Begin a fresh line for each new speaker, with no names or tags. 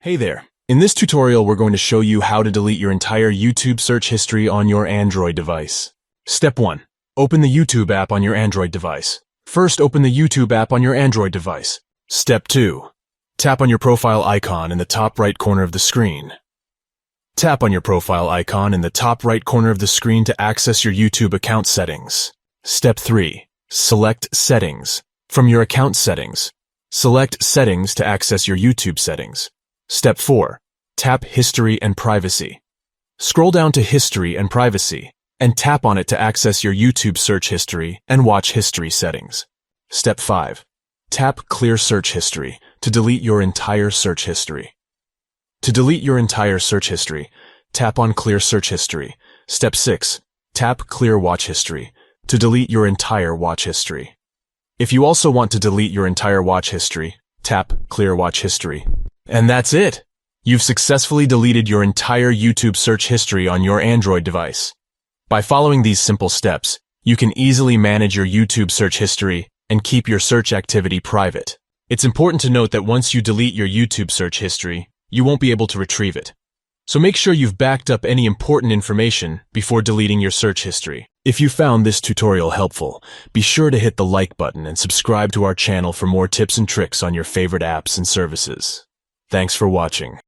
Hey there. In this tutorial, we're going to show you how to delete your entire YouTube search history on your Android device. Step 1. Open the YouTube app on your Android device. First, open the YouTube app on your Android device. Step 2. Tap on your profile icon in the top right corner of the screen. Tap on your profile icon in the top right corner of the screen to access your YouTube account settings. Step 3. Select Settings. From your account settings, select Settings to access your YouTube settings. Step 4. Tap History and Privacy. Scroll down to History and Privacy and tap on it to access your YouTube search history and watch history settings. Step 5. Tap Clear Search History to delete your entire search history. To delete your entire search history, tap on Clear Search History. Step 6. Tap Clear Watch History to delete your entire watch history. If you also want to delete your entire watch history, tap Clear Watch History. And that's it! You've successfully deleted your entire YouTube search history on your Android device. By following these simple steps, you can easily manage your YouTube search history and keep your search activity private. It's important to note that once you delete your YouTube search history, you won't be able to retrieve it. So make sure you've backed up any important information before deleting your search history. If you found this tutorial helpful, be sure to hit the like button and subscribe to our channel for more tips and tricks on your favorite apps and services. Thanks for watching.